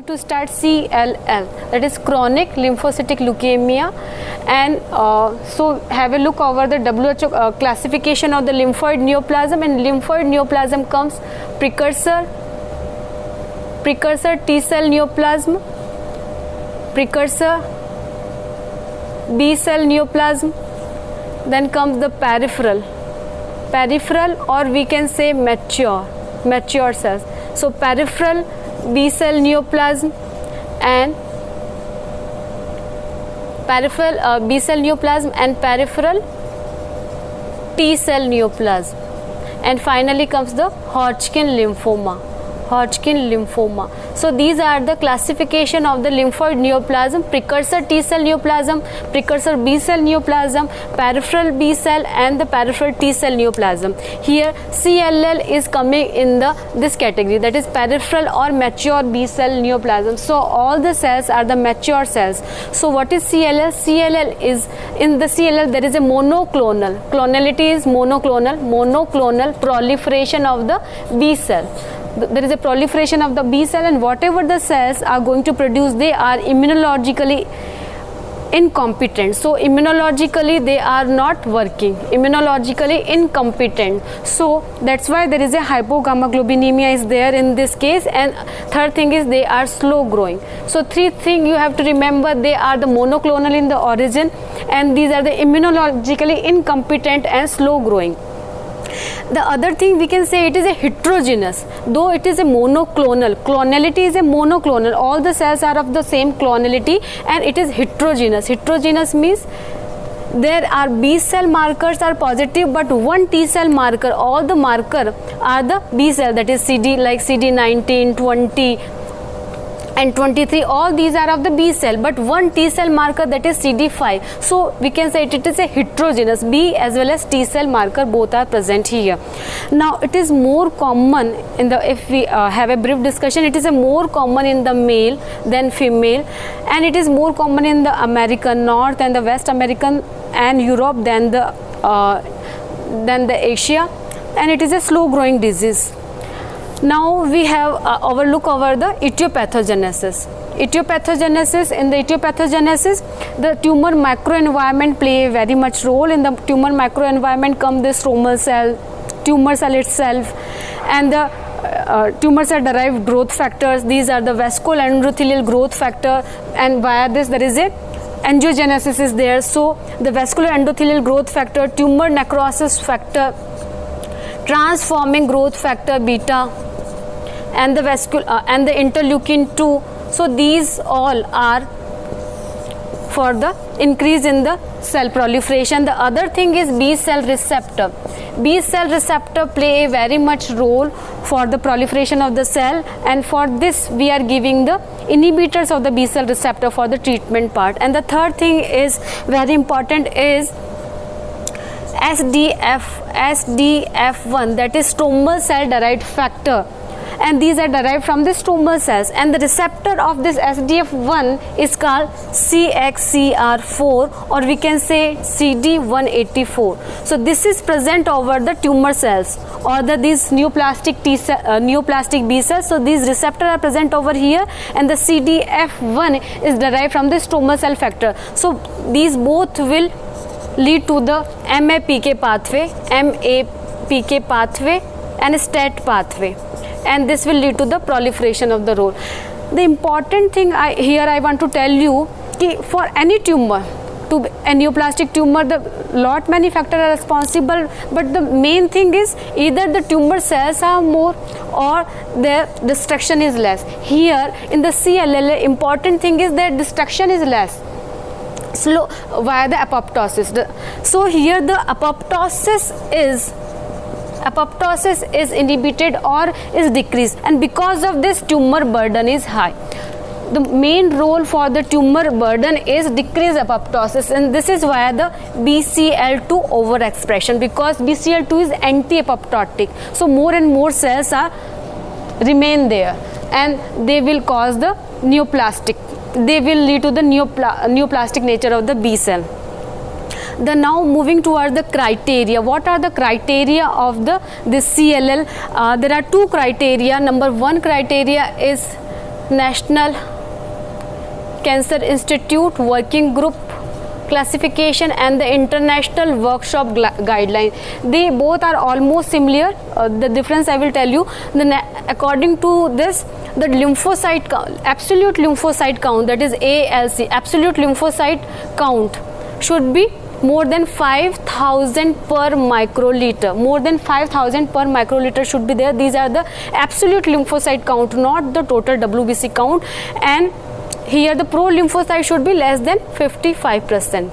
to start CLL, that is chronic lymphocytic leukemia. And so have a look over the WHO classification of the lymphoid neoplasm. And lymphoid neoplasm comes precursor T cell neoplasm, precursor B cell neoplasm, then comes the peripheral or we can say mature cells. So peripheral B cell neoplasm and peripheral B cell neoplasm and peripheral T cell neoplasm, and finally comes the Hodgkin lymphoma. So these are the classification of the lymphoid neoplasm: precursor T cell neoplasm, precursor B cell neoplasm, peripheral B cell and the peripheral T cell neoplasm. Here CLL is coming in this category, that is peripheral or mature B cell neoplasm. So all the cells are the mature cells. So what is CLL? CLL is, in the CLL there is a monoclonal, clonality is monoclonal proliferation of the B cell. There is a proliferation of the B cell, and whatever the cells are going to produce, they are immunologically incompetent. So immunologically they are not working, immunologically incompetent. So that's why there is a hypogammaglobulinemia is there in this case. And third thing is they are slow growing. So three things you have to remember: they are the monoclonal in the origin, and these are the immunologically incompetent and slow growing. The other thing we can say, it is a heterogeneous, though it is a monoclonal, clonality is a monoclonal, all the cells are of the same clonality, and it is heterogeneous. Heterogeneous means there are B cell markers are positive, but one T cell marker, all the marker are the B cell, that is CD, like CD19, 20 and 23, all these are of the B cell, but one T cell marker, that is CD5. So we can say it is a heterogeneous, B as well as T cell marker both are present here. Now it is more common in the, if we have a brief discussion, it is a more common in the male than female, and it is more common in the American, North and the West American and Europe than the Asia, and it is a slow growing disease. Now we have look over the etiopathogenesis. In the etiopathogenesis, the tumor microenvironment play a very much role. In the tumor microenvironment come the stromal cell, tumor cell itself, and the tumor cell derived growth factors. These are the vasculoendothelial growth factor, and via this there is a angiogenesis is there. So the vasculoendothelial growth factor, tumor necrosis factor, transforming growth factor beta, and the and the interleukin 2. So these all are for the increase in the cell proliferation. The other thing is B cell receptor. B cell receptor play a very much role for the proliferation of the cell, and for this we are giving the inhibitors of the B cell receptor for the treatment part. And the third thing is very important is SDF1, that is stromal cell derived factor, and these are derived from the stromal cells, and the receptor of this SDF1 is called CXCR4, or we can say CD184. So this is present over the tumor cells or these neoplastic B cells. So these receptors are present over here, and the CDF1 is derived from the stromal cell factor. So these both will lead to the MAPK pathway and STAT pathway, and this will lead to the proliferation of the role. The important thing here I want to tell you, for any tumor, to a neoplastic tumor, the lot many factors are responsible, but the main thing is either the tumor cells are more or their destruction is less. Here in the CLL, important thing is that destruction is less, slow via the apoptosis. So here the apoptosis is inhibited or is decreased, and because of this tumor burden is high. The main role for the tumor burden is decreased apoptosis, and this is via the BCL2 overexpression, because BCL2 is anti-apoptotic. So more and more cells remain there, and they will cause the neoplastic. They will lead to the neoplastic nature of the B cell. Now moving towards the criteria. What are the criteria of this CLL? There are two criteria. Number one criteria is National Cancer Institute Working Group classification and the International Workshop guideline. They both are almost similar. The difference I will tell you. According to this, the lymphocyte count, absolute lymphocyte count, that is ALC, absolute lymphocyte count should be more than 5,000 per microliter. More than 5,000 per microliter should be there. These are the absolute lymphocyte count, not the total WBC count. And here the pro lymphocyte should be less than 55%.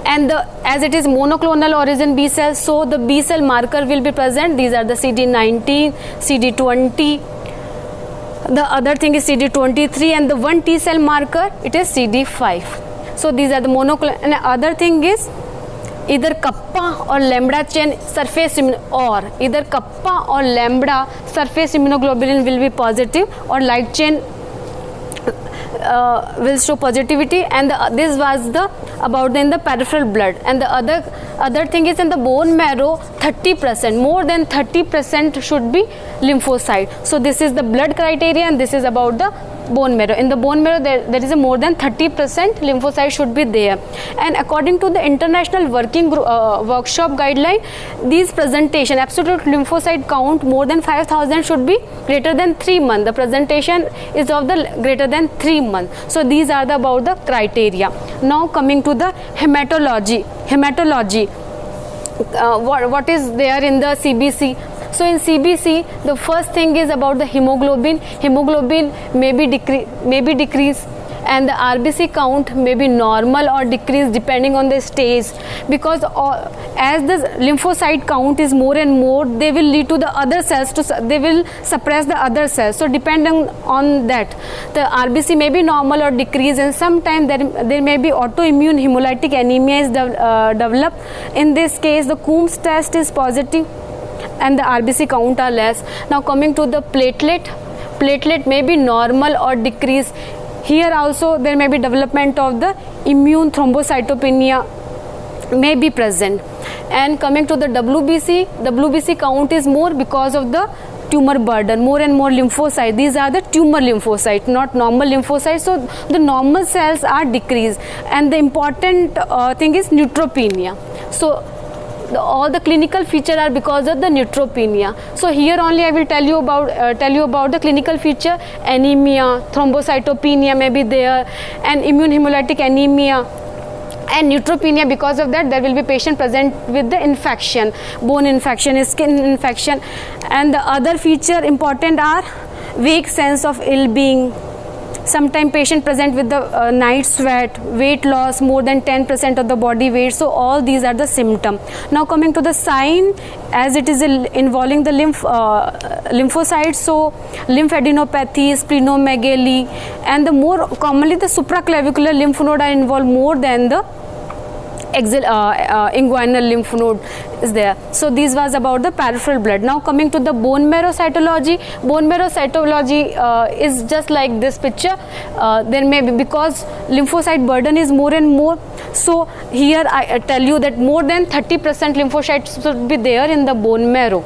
And as it is monoclonal origin B cells, so the B cell marker will be present. These are the CD19, CD20. The other thing is CD23, and the one T cell marker, it is CD5. So these are the monoclonal. And other thing is either kappa or lambda chain surface either kappa or lambda surface immunoglobulin will be positive, or light chain will show positivity. And this was about in the peripheral blood. And the other thing is in the bone marrow, 30%, more than 30% should be lymphocyte. So this is the blood criteria, and this is about the bone marrow. In the bone marrow, there is a more than 30% lymphocyte should be there. And according to the International Working Group, Workshop guideline, these presentation, absolute lymphocyte count more than 5,000 should be greater than 3 months. The presentation is of the greater than 3 months. So these are about the criteria. Now coming to the hematology. What is there in the CBC? So in CBC, the first thing is about the hemoglobin. Hemoglobin may be decreased, and the RBC count may be normal or decreased depending on the stage, because as the lymphocyte count is more and more, they will lead to the other cells they will suppress the other cells. So depending on that, the RBC may be normal or decreased, and sometimes there may be autoimmune hemolytic anemia is developed. In this case, the Coombs test is positive and the RBC count are less. Now coming to the platelet may be normal or decreased. Here also there may be development of the immune thrombocytopenia may be present. And coming to the WBC count is more because of the tumor burden, more and more lymphocytes. These are the tumor lymphocytes, not normal lymphocytes. So the normal cells are decreased. And the important thing is neutropenia. So all the clinical features are because of the neutropenia. So here only I will tell you about the clinical feature. Anemia, thrombocytopenia may be there, and immune hemolytic anemia and neutropenia. Because of that, there will be patient present with the infection, bone infection, skin infection. And the other feature important are vague sense of ill-being. Sometimes patient present with the night sweat, weight loss more than 10% of the body weight. So all these are the symptoms. Now coming to the sign, as it is involving the lymphocytes, so lymphadenopathy, splenomegaly, and the more commonly the supraclavicular lymph node are involved more than the inguinal lymph node is there. So this was about the peripheral blood. Now coming to the bone marrow cytology. Bone marrow cytology is just like this picture. There may be, because lymphocyte burden is more and more. So here I tell you that more than 30% lymphocytes should be there in the bone marrow.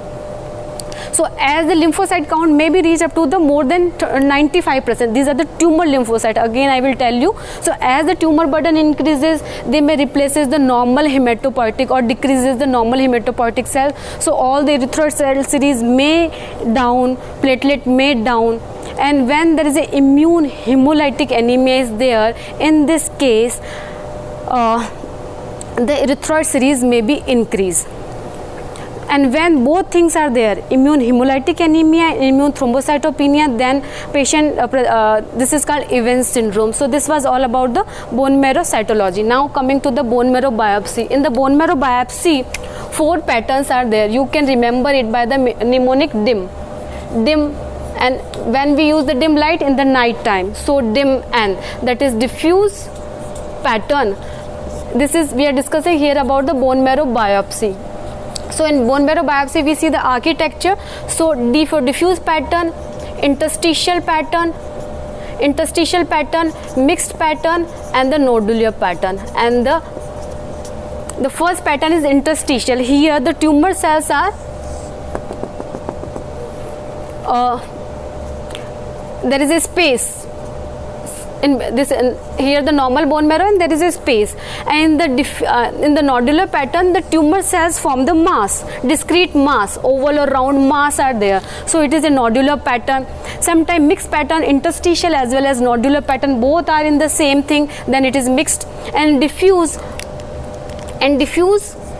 So as the lymphocyte count may be reached up to the more than 95%. These are the tumor lymphocyte. Again I will tell you. So as the tumor burden increases, they may replaces the normal hematopoietic or decreases the normal hematopoietic cell. So all the erythroid cell series may down, platelet may down. And when there is a immune hemolytic anemia is there, in this case the erythroid series may be increased. And when both things are there, immune hemolytic anemia and immune thrombocytopenia, then patient, this is called Evans syndrome. So this was all about the bone marrow cytology. Now coming to the bone marrow biopsy. In the bone marrow biopsy, 4 patterns are there. You can remember it by the mnemonic DIM. And when we use the dim light in the night time, so DIM, and that is diffuse pattern. This is, we are discussing here about the bone marrow biopsy. So in bone marrow biopsy, we see the architecture. So D for diffuse pattern, interstitial pattern, mixed pattern, and the nodular pattern. And the first pattern is interstitial. Here the tumor cells are there is a space in this, here the normal bone marrow, and there is a space, and in the nodular pattern the tumor cells form the mass, discrete mass, oval or round mass are there. So it is a nodular pattern. Sometimes mixed pattern, interstitial as well as nodular pattern, both are in the same thing, then it is mixed. And diffuse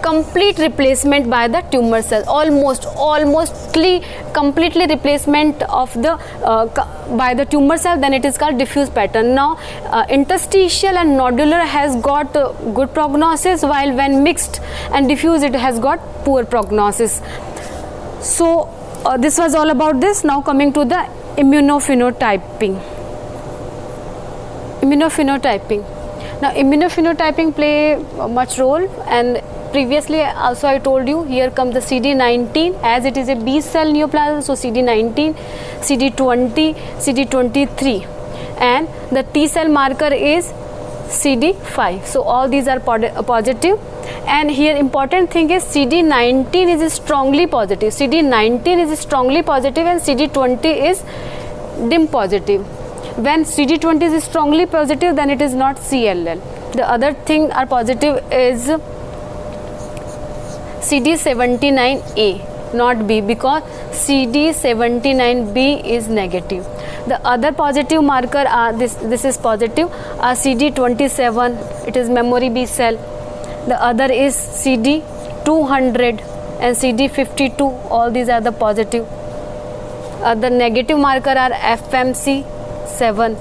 complete replacement by the tumor cells, almost completely replacement of the by the tumor cell, then it is called diffuse pattern. Now interstitial and nodular has got good prognosis, while when mixed and diffuse it has got poor prognosis. So this was all about this. Now coming to the immunophenotyping. Now immunophenotyping play much role, and previously also I told you, here comes the CD19, as it is a B cell neoplasm, so CD19, CD20, CD23, and the T cell marker is CD5. So all these are positive, and here important thing is CD19 is strongly positive, CD19 is strongly positive, and CD20 is dim positive. When CD20 is strongly positive, then it is not CLL. The other thing are positive is CD79A, not B, because CD79B is negative. The other positive marker are this is positive, are CD27, it is memory B cell. The other is CD200 and CD52, all these are the positive. The negative marker are FMC7.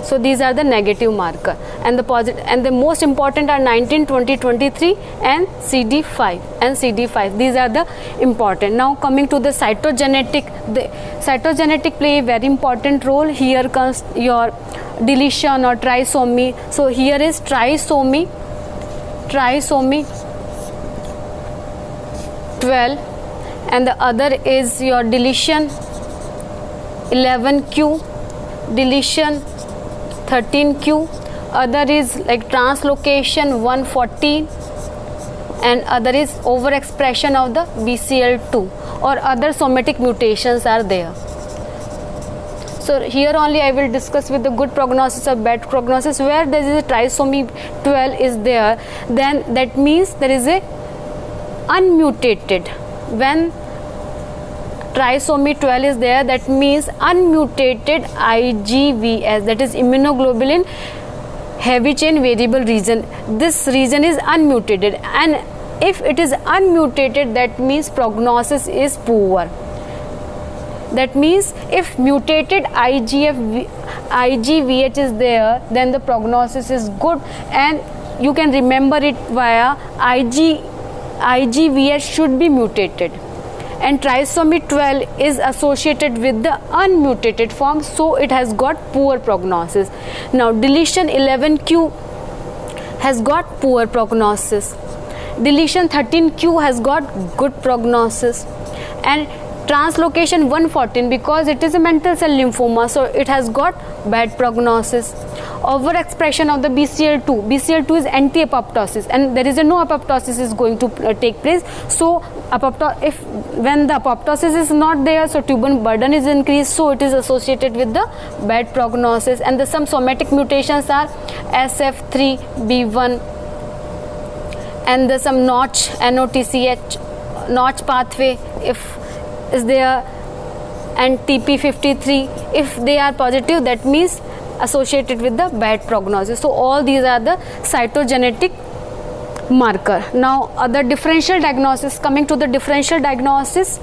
So these are the negative marker, and the positive and the most important are 19, 20, 23 and CD5 These are the important. Now coming to the cytogenetic, play a very important role. Here comes your deletion or trisomy. So here is trisomy 12, and the other is your deletion 11q, deletion 13q, other is like translocation 114, and other is overexpression of the BCL2 or other somatic mutations are there. So here only I will discuss with the good prognosis or bad prognosis. Where there is a trisomy 12 is there, then that means there is a unmutated. When trisomy 12 is there, that means unmutated IGVS, that is immunoglobulin heavy chain variable region. This region is unmutated, and if it is unmutated, that means prognosis is poor. That means if mutated IGVH is there, then the prognosis is good, and you can remember it via IGVH should be mutated, and trisomy 12 is associated with the unmutated form, so it has got poor prognosis. Now deletion 11q has got poor prognosis, deletion 13q has got good prognosis, and translocation 114, because it is a mantle cell lymphoma, so it has got bad prognosis. Overexpression of the BCL2 is anti-apoptosis, and there is no apoptosis is going to take place. So when the apoptosis is not there, so tumor burden is increased, so it is associated with the bad prognosis. And some somatic mutations are SF3B1, and some notch NOTCH notch pathway if is there, and TP53, if they are positive, that means associated with the bad prognosis. So all these are the cytogenetic marker. Now other differential diagnosis. Coming to the differential diagnosis,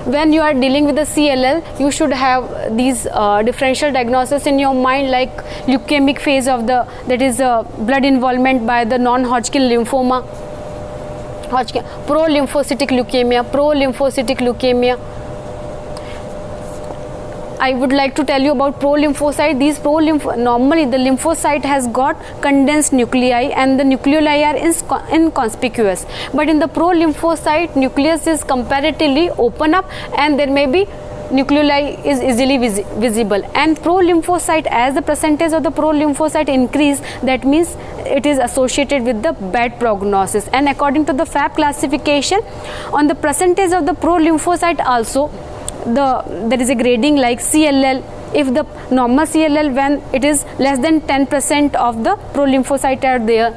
when you are dealing with the CLL, you should have these differential diagnosis in your mind, like leukemic phase of the, that is blood involvement by the non-Hodgkin lymphoma, pro-lymphocytic leukemia. I would like to tell you about pro-lymphocyte. These normally the lymphocyte has got condensed nuclei, and the nucleoli are inconspicuous. But in the pro-lymphocyte, nucleus is comparatively open up, and there may be nucleoli is easily visible. And pro-lymphocyte, as the percentage of the pro-lymphocyte increase, that means it is associated with the bad prognosis. And according to the FAB classification, on the percentage of the pro-lymphocyte also, there is a grading like CLL, if the normal CLL, when it is less than 10% of the pro-lymphocyte are there.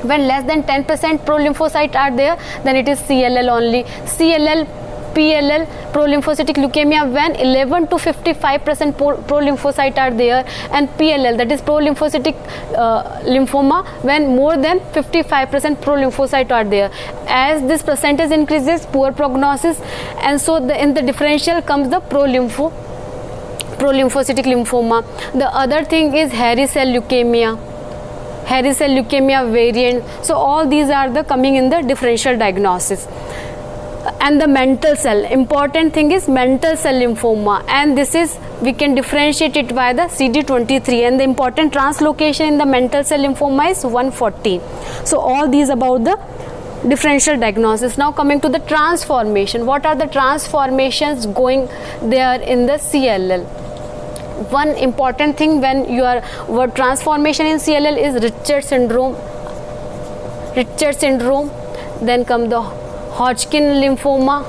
When less than 10% pro-lymphocyte are there, then it is CLL only. CLL, PLL, pro-lymphocytic leukemia, when 11 to 55% pro-lymphocyte are there, and PLL, that is pro-lymphocytic lymphoma, when more than 55% pro-lymphocyte are there. As this percentage increases, poor prognosis, and so in the differential comes the pro-lymphocytic lymphoma. The other thing is hairy cell leukemia, hairy cell leukemia variant. So all these are the coming in the differential diagnosis. And the mantle cell, important thing is mantle cell lymphoma, and this is, we can differentiate it by the CD23, and the important translocation in the mantle cell lymphoma is 140. So all these about the differential diagnosis. Now coming to the transformation, what are the transformations going there in the CLL? One important thing when you are what transformation in CLL is Richter syndrome, then come the Hodgkin lymphoma,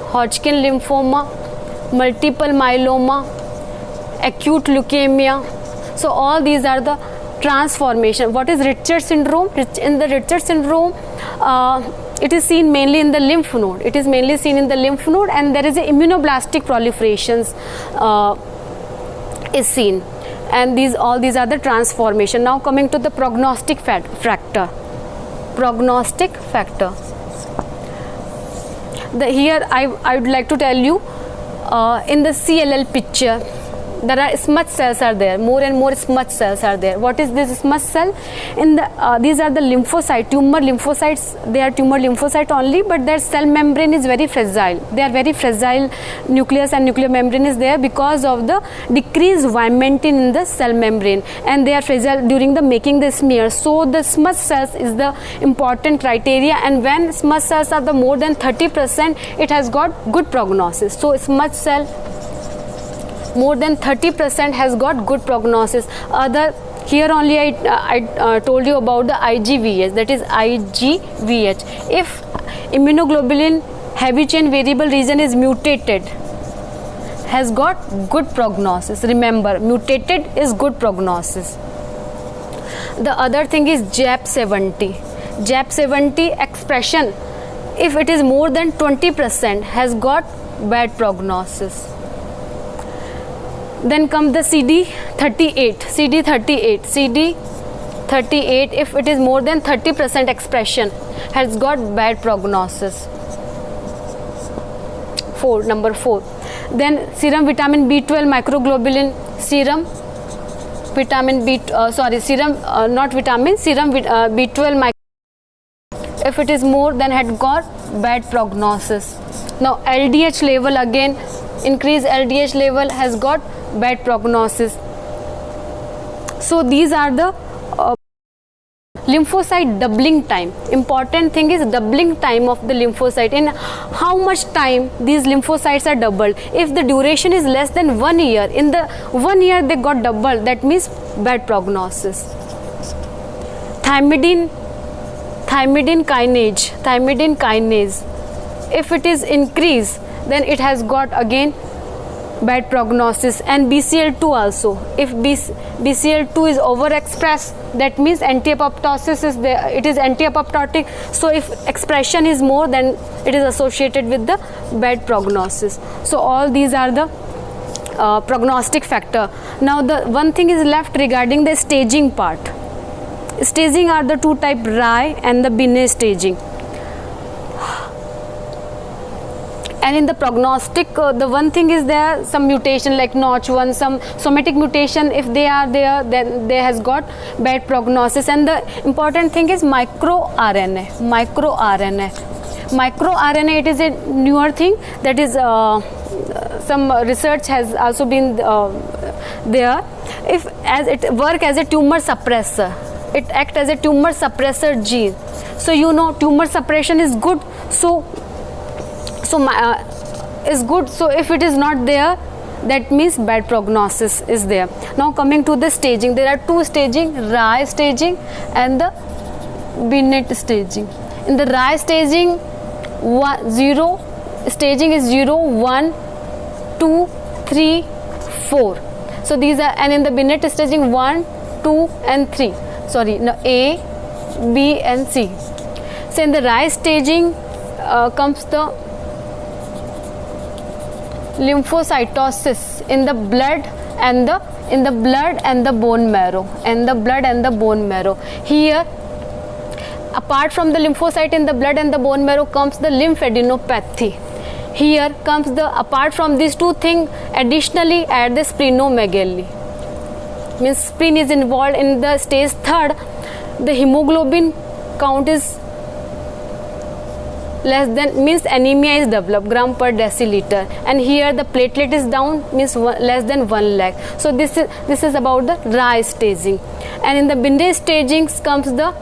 multiple myeloma, acute leukemia. So all these are the transformation. What is Richter syndrome? In the Richter syndrome, it is seen mainly in the lymph node. It is mainly seen in the lymph node, and there is a immunoblastic proliferations is seen. And all these are the transformation. Now coming to the prognostic factor. Prognostic factor. Here I would like to tell you, in the CLL picture, there are smudge cells are there, more and more smudge cells are there. What is this smudge cell? In the these are the lymphocyte, tumor lymphocytes. They are tumor lymphocyte only, but their cell membrane is very fragile. They are very fragile. Nucleus and nuclear membrane is there because of the decreased vimentin in the cell membrane, and they are fragile during the making the smear. So the smudge cells is the important criteria, and when smudge cells are the more than 30%, it has got good prognosis. So smudge cell more than 30% has got good prognosis. Here only I told you about the IGVH, that is IGVH. If immunoglobulin heavy chain variable region is mutated, has got good prognosis. Remember, mutated is good prognosis. The other thing is JAP70. JAP70 expression, if it is more than 20%, has got bad prognosis. Then comes the CD38. CD38, if it is more than 30% expression, has got bad prognosis. Number 4. Then serum vitamin B12 microglobulin, serum B12 if it is more, then had got bad prognosis. Now LDH level, again increased LDH level has got bad prognosis. So these are the lymphocyte doubling time. Important thing is doubling time of the lymphocyte. In how much time these lymphocytes are doubled? If the duration is less than 1 year, in the 1 year they got doubled, that means bad prognosis. Thymidine kinase, if it is increased, then it has got again bad prognosis. And BCL2 also, if BCL2 is overexpressed, that means anti-apoptosis is there, it is anti-apoptotic. So if expression is more, then it is associated with the bad prognosis. So all these are the prognostic factor. Now the one thing is left regarding the staging part. Staging are the two type, Rye and the Binet staging. And in the prognostic, the one thing is there some mutation like Notch1, some somatic mutation, if they are there, then they has got bad prognosis. And the important thing is microRNA. MicroRNA, it is a newer thing, that is some research has also been there. If as it work as a tumor suppressor, it act as a tumor suppressor gene. So you know tumor suppression is good. So if it is not there, that means bad prognosis is there. Now coming to the staging, there are two staging, Rye staging and the Binet staging. In the Rye staging, staging is 0, 1, 2, 3, 4. So these are, and in the Binet staging 1, 2 and 3, sorry, no, A, B and C. So in the Rise staging comes the lymphocytosis in the blood and the bone marrow, Here, apart from the lymphocyte in the blood and the bone marrow comes the lymphadenopathy. Here comes the, apart from these two things, additionally add the splenomegaly. Means spleen is involved in the stage 3rd. The hemoglobin count is less than, means anemia is developed, gram per deciliter, and here the platelet is down, means less than 1 lakh. So this is about the Rise staging. And in the Binet staging comes the,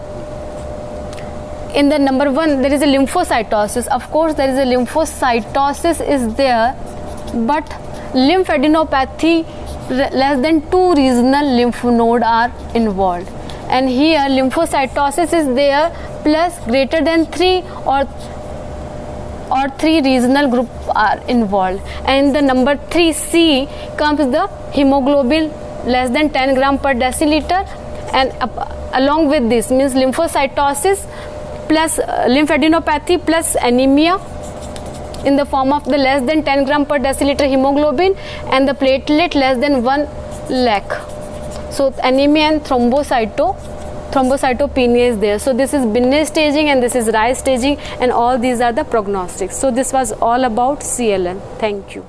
in the number 1 there is a lymphocytosis. Of course there is a lymphocytosis is there, but lymphadenopathy, less than 2 regional lymph node are involved, and here lymphocytosis is there plus greater than 3 or 3 regional group are involved. And the number 3C comes the hemoglobin less than 10 gram per deciliter, and along with this means lymphocytosis plus lymphadenopathy plus anemia in the form of the less than 10 gram per deciliter hemoglobin and the platelet less than 1 lakh. So anemia and thrombocytopenia is there. So this is Binet staging and this is Rise staging, and all these are the prognostics. So this was all about CLN. Thank you.